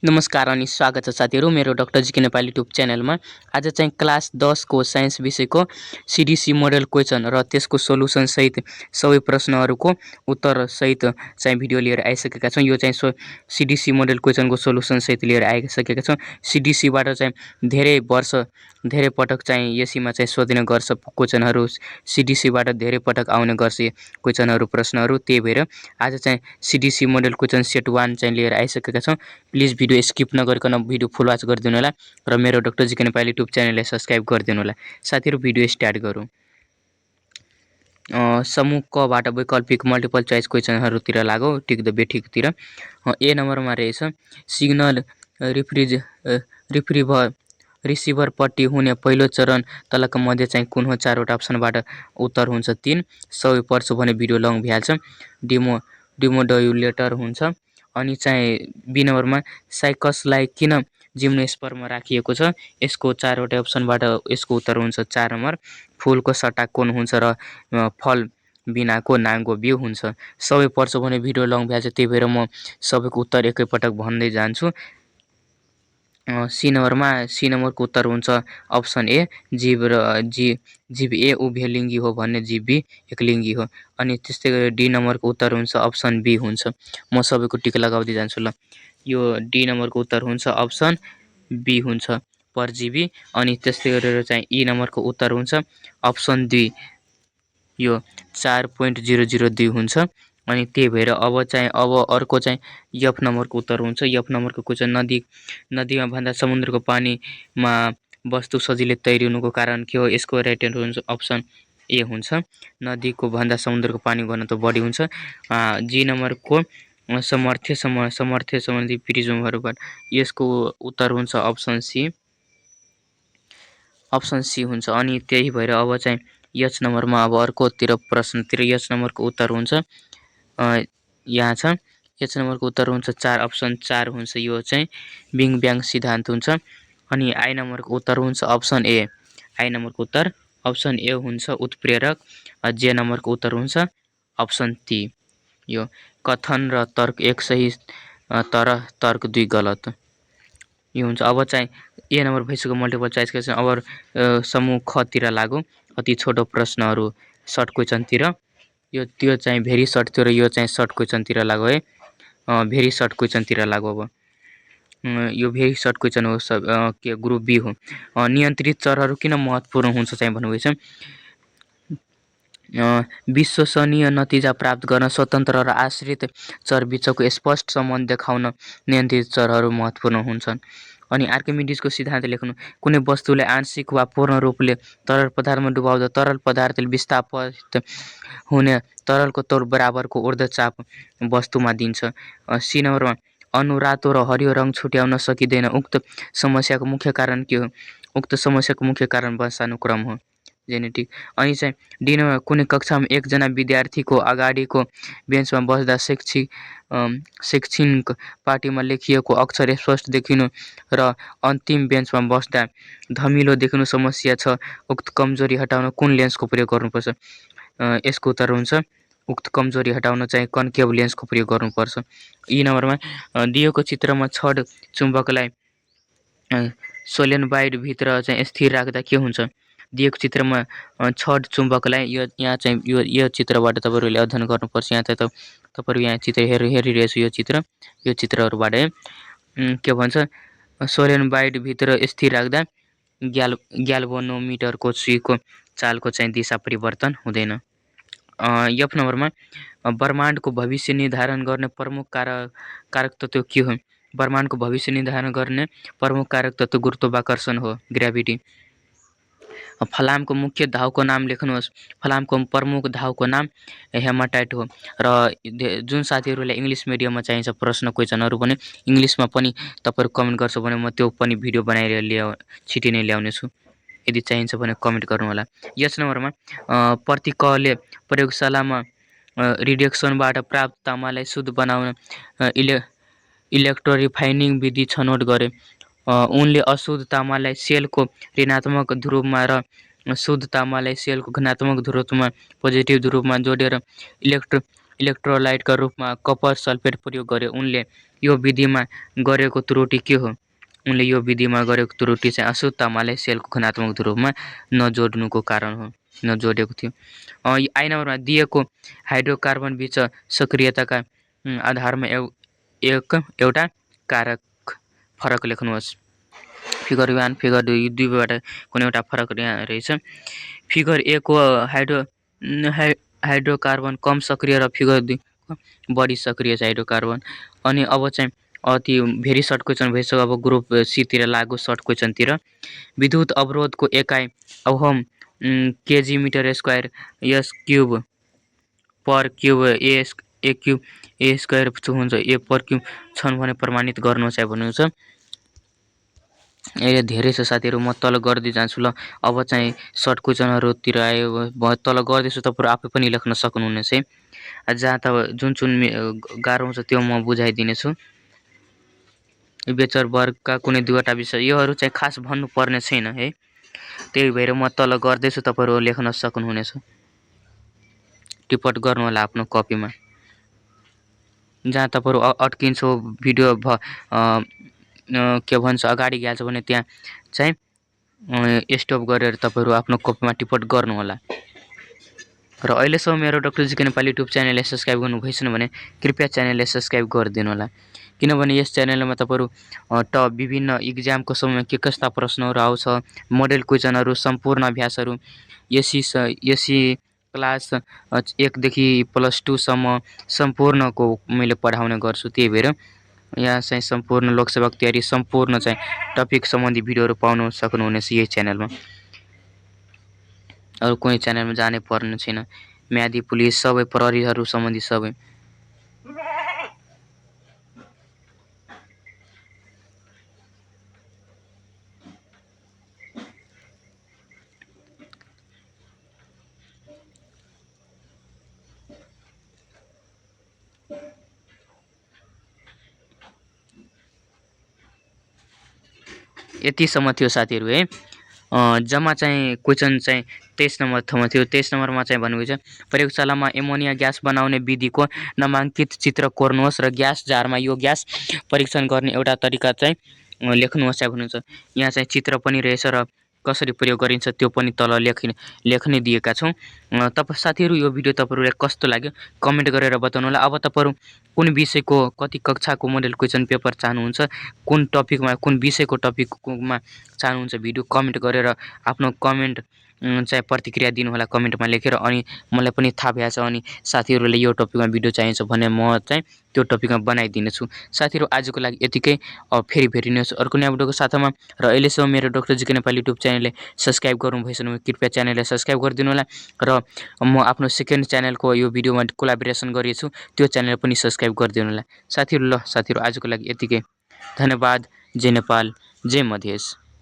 नमस्कार अनि स्वागत छ साथीहरू मेरो डाक्टर जीके नेपाली युट्युब च्यानलमा। आज चाहिँ क्लास 10 को साइन्स विषयको सीडीसी मोडल क्वेसन र त्यसको सोलुसन सहित सबै प्रश्नहरूको उत्तर सहित चाहिँ भिडियो लिएर आइसकेका छौँ। यो चाहिँ सीडीसी मोडल क्वेसनको सोलुसन सहित लिएर आइसकेका छौँ। सीडीसीबाट चाहिँ धेरै पटक चाहिँ यसैमा चाहिँ सोध्ने गर्छ क्वेसनहरू, सीडीसीबाट धेरै पटक आउने गर्छ क्वेसनहरू प्रश्नहरू। त्यही भएर आज चाहिँ सीडीसी मोडल क्वेसन सेट 1 चाहिँ लिएर आइसकेका छौँ। प्लिज भिडियो स्किप नगरिकन भिडियो फुल वाच गरिदिनु होला र मेरो डाक्टर जीके नेपाली युट्युब च्यानललाई सब्सक्राइब गरिदिनु होला। साथीहरू भिडियो स्टार्ट गरौँ। समूह कबाट वैकल्पिक मल्टिपल चोइस क्वेसनहरूतिर लागौँ। टिक द बेठिकतिर ए नम्बरमा रहेछ सिग्नल रिसिभरपट्टि हुने पहिलो चरण तलका मध्ये चाहिँ कुन हो? चारवटा अप्सनबाट उत्तर हुन्छ 3। सबै पढ्छु भने भिडियो लङ भइहाल्छ। डिमोडुलेटर हुन्छ। अनि चाहिँ बी नम्बरमा साइकसलाई किन जिम्नोस्परमा राखिएको छ? यसको चारवटा अप्सनबाट यसको उत्तर हुन्छ 4 नम्बर। फुलको सट्टा कोन हुन्छ र फल बिनाको नाङ्गो बिउ हुन्छ। सबै पढ्छु भने भिडियो लङ भइहाल्छ, त्यही भएर म सबैको उत्तर एकैपटक भन्दै जान्छु। सी नम्बरको उत्तर हुन्छ अप्सन ए जीव ए उभयलिङ्गी हो भन्ने जीव बी एकलिङ्गी हो। अनि त्यस्तै गरी डी नम्बरको उत्तर हुन्छ अप्सन बी हुन्छ। म सबैको टिक लगाउँदै जान्छु ल। यो डी नम्बरको उत्तर हुन्छ अप्सन बी हुन्छ परजीवी। अनि त्यस्तै गरेर चाहिँ ई नम्बरको उत्तर हुन्छ अप्सन 2 यो 4.002 हुन्छ। अनि त्यही भएर अब अर्को चाहिँ एफ नम्बरको उत्तर हुन्छ। एफ नम्बरको क्वेसन नदीमा भन्दा समुद्रको पानीमा वस्तु सजिलै तैरिनुको कारण के हो? यसको राइट एन्सर हुन्छ अप्सन ए हुन्छ। नदीको भन्दा समुद्रको पानी घनत्व बढी हुन्छ। जी नम्बरको समर्थ्य सम्बन्धी प्रिज्महरूबाट यसको उत्तर हुन्छ अप्सन सी हुन्छ। अनि त्यही भएर अब चाहिँ एच नम्बरमा अब अर्कोतिर प्रश्नतिर एच नम्बरको उत्तर हुन्छ यहाँ छ। एच नम्बरको उत्तर हुन्छ 4 अप्सन 4 हुन्छ। यो चाहिँ बिङ ब्याङ सिद्धान्त हुन्छ। अनि आई नम्बरको उत्तर हुन्छ अप्सन ए। आई नम्बरको उत्तर अप्सन ए हुन्छ उत्प्रेरक। जे नम्बरको उत्तर हुन्छ अप्सन ती। यो कथन र तर्क एक सही तर तर्क 2 गलत यो हुन्छ। अब चाहिँ ए नम्बर भइसक्यो मल्टिपल चोइस क्वेसन। अब समूह खतिर लागौँ। अति छोटो प्रश्नहरू सर्ट क्वेसनतिर। त्यो चाहिँ भेरी सर्ट थियो र यो चाहिँ सर्ट क्वेसनतिर लागो है। भेरी सर्ट क्वेसनतिर लागो। अब यो भेरी सर्ट क्वेसन हो के ग्रुप बी हो। नियन्त्रित चरहरू किन महत्त्वपूर्ण हुन्छ चाहिँ भन्नुभएछ। विश्वसनीय नतिजा प्राप्त गर्न स्वतन्त्र र आश्रित चर बीचको स्पष्ट सम्बन्ध देखाउन नियन्त्रित चरहरू महत्त्वपूर्ण हुन्छन्। अनि आर्किमिडीजको सिद्धान्त लेख्नु। कुनै वस्तुलाई आंशिक वा पूर्ण रूपले तरल पदार्थमा डुबाउँदा तरल पदार्थले विस्थापित हुने तरलको तौल बराबरको ऊर्ध्वचाप वस्तुमा दिन्छ। सी नम्बरमा अनुरातो र हरियो रङ छुट्याउन सकिँदैन। उक्त समस्याको मुख्य कारण के हो? उक्त समस्याको मुख्य कारण वंशानुक्रम हो, जेनेटिक। अनि चाहिँ डी नम्बर कुनै कक्षामा एकजना विद्यार्थीको अगाडिको बेन्चमा बस्दा शैक्षणिक पाटीमा लेखिएको अक्षर स्पष्ट देखिनु र अन्तिम बेन्चमा बस्दा धमिलो देखिनु समस्या छ। उक्त कमजोरी हटाउन कुन लेन्सको प्रयोग गर्नुपर्छ? यसको उत्तर हुन्छ उक्त कमजोरी हटाउन चाहिँ कन्केभ लेन्सको प्रयोग गर्नुपर्छ। यी नम्बरमा दिएको चित्रमा छड चुम्बकलाई सोलेनोइडभित्र चाहिँ स्थिर राख्दा के हुन्छ? दिएको चित्रमा छड चुम्बकलाई यहाँ चाहिँ यो चित्रबाट तपाईँहरूले अध्ययन गर्नुपर्छ। यहाँ चाहिँ तपाईँहरू यहाँ चित्र हेरिरहेछु। यो चित्रहरूबाट के भन्छ? सोलेनोइडभित्र स्थिर राख्दा ग्याल्भोनोमिटरको सुईको चालको चाहिँ दिशा परिवर्तन हुँदैन। एफ नम्बरमा ब्रह्माण्डको भविष्य निर्धारण गर्ने प्रमुख कारक तत्त्व के हो? ब्रह्माण्डको भविष्य निर्धारण गर्ने प्रमुख कारक तत्त्व गुरुत्वाकर्षण हो, ग्रेभिटी। फलामको मुख्य धाउको नाम लेख्नुहोस्। फलामको प्रमुख धाउको नाम हेमाटाइट हो। र जुन साथीहरूलाई इङ्ग्लिस मिडियममा चाहिन्छ प्रश्न क्वेसनहरू पनि इङ्ग्लिसमा पनि तपाईँहरू कमेन्ट गर्छ भने म त्यो पनि भिडियो बनाएर छिटै नै ल्याउनेछु। यदि चाहिन्छ भने कमेन्ट गर्नु होला। यस नम्बरमा प्रतिकले प्रयोगशालामा रिडक्सनबाट प्राप्त तामालाई शुद्ध बनाउन इलेक्ट्रोरिफाइनिङ विधि छनौट गरे। उनले अशुद्ध तामालाई सेलको ऋणात्मक ध्रुवमा र शुद्ध तामालाई सेलको धनात्मक ध्रुवमा पोजिटिभ ध्रुवमा जोडेर इलेक्ट्रोलाइटका रूपमा कपर सल्फेट प्रयोग गरे। उनले यो विधिमा गरेको त्रुटि के हो? उनले यो विधिमा गरेको त्रुटि चाहिँ अशुद्ध तामालाई सेलको खनात्मक ध्रुवमा नजोड्नुको कारण हो, नजोडेको थियो। आई नम्बरमा दिएको हाइड्रोकार्बन बीच सक्रियताका आधारमा एउटा कारक फरक लेख्नुहोस्। फिगर 1 फिगर 2 यी दुईबाट कुनै एउटा फरक रहेछ। फिगर 1 को हाइड्रोकार्बन कम सक्रिय र फिगर 2 बढी सक्रिय छ हाइड्रोकार्बन। अनि अब चाहिँ अति भेरी सर्ट क्वेसन भइसक्यो। अब ग्रुप सी तिर लागु सर्ट क्वेसनतिर विद्युत अवरोधको एकाइ ohm KG metre square S cube per cube A cube A square हुन्छ ए पर क्युब छन् भने प्रमाणित गर्नुहोस् भन्नुहुन्छ। अहिले धेरै छ साथीहरू, म तल गर्दै जान्छु ल। अब चाहिँ सर्ट क्वेसनहरूतिर आयो तल गर्दैछु, तपाईँहरू आफै पनि लेख्न सक्नुहुनेछ है। जहाँ त जुन गाह्रो हुन्छ त्यो म बुझाइदिनेछु। बेचर वर्गका कुनै दुईवटा विषय योहरू चाहिँ खास भन्नुपर्ने छैन है, त्यही भएर म तल गर्दैछु, तपाईँहरू लेख्न सक्नुहुनेछ। टिप्पट गर्नु होला आफ्नो कपीमा। जहाँ तपाईँहरू अट्किन्छ भिडियो के भन्छ अगाडि गएछ भने त्यहाँ चाहिँ स्टप गरेर तपाईँहरू आफ्नो कपीमा टिप्पट गर्नु होला। र अहिलेसम्म मेरो डाक्टर जीके नेपाली युट्युब च्यानललाई सब्सक्राइब गर्नु भएन भने कृपया च्यानललाई सब्सक्राइब गरिदिनु होला। किनभने यस च्यानलमा तपाईँहरू विभिन्न इक्जामको समयमा के कस्ता प्रश्नहरू आउँछ, मोडेल क्वेसनहरू, सम्पूर्ण अभ्यासहरू, एससी क्लास 1 देखि +2 सम्म सम्पूर्णको मैले पढाउने गर्छु। त्यही भएर यहाँ चाहिँ सम्पूर्ण लोकसेवाक तयारी सम्पूर्ण चाहिँ टपिक सम्बन्धी भिडियोहरू पाउन सक्नुहुनेछ यही च्यानलमा। अरू कुनै च्यानलमा जानै पर्ने छैन। म्यादी पुलिस सबै प्रहरीहरू सम्बन्धी सबै। यतिसम्म थियो साथीहरू है। जम्मा चाहिँ क्वेसन चाहिँ 23 नम्बरसम्म थियो। 23 नम्बरमा चाहिँ भन्नुभएको छ प्रयोगशालामा एमोनिया ग्यास बनाउने विधिको नामाङ्कित चित्र कोर्नुहोस् र ग्यास जारमा यो ग्यास परीक्षण गर्ने एउटा तरिका चाहिँ लेख्नुहोस् भन्नुहुन्छ। यहाँ चाहिँ चित्र पनि रहेछ र कसरी प्रयोग गरिन्छ त्यो पनि तल लेख्ने दिएका छौँ। साथीहरू यो भिडियो तपाईँहरूलाई कस्तो लाग्यो कमेन्ट गरेर बताउनु होला। अब तपाईँहरू कुन विषयको कति कक्षाको मोडेल क्वेसन पेपर चाहनुहुन्छ, कुन टपिकमा कुन विषयको टपिकमा चाहनुहुन्छ भिडियो कमेन्ट गरेर आफ्नो कमेन्ट चाहिँ प्रतिक्रिया दिनु होला कमेन्टमा लेखेर। अनि मलाई पनि थाहा भएछ अनि साथीहरूले यो टपिकमा भिडियो चाहिन्छ भने म चाहिँ त्यो टपिकमा बनाइदिनेछु। साथीहरू आजको लागि यतिकै, फेरि भेटिनुहोस् अर्को नयाँ भिडियोको साथमा। र अहिलेसम्म मेरो डाक्टर जीके नेपाली युट्युब च्यानलले सब्सक्राइब गर्नु भएन भने कृपया च्यानललाई सब्सक्राइब गरिदिनु होला। र म आफ्नो सेकेन्ड च्यानलको यो भिडियोमा कोलाबोरेसन गरिएको छु त्यो च्यानल पनि सब्सक्राइब गरिदिनु होला। साथीहरू आजको लागि यतिकै, धन्यवाद। जय नेपाल, जय मधेस।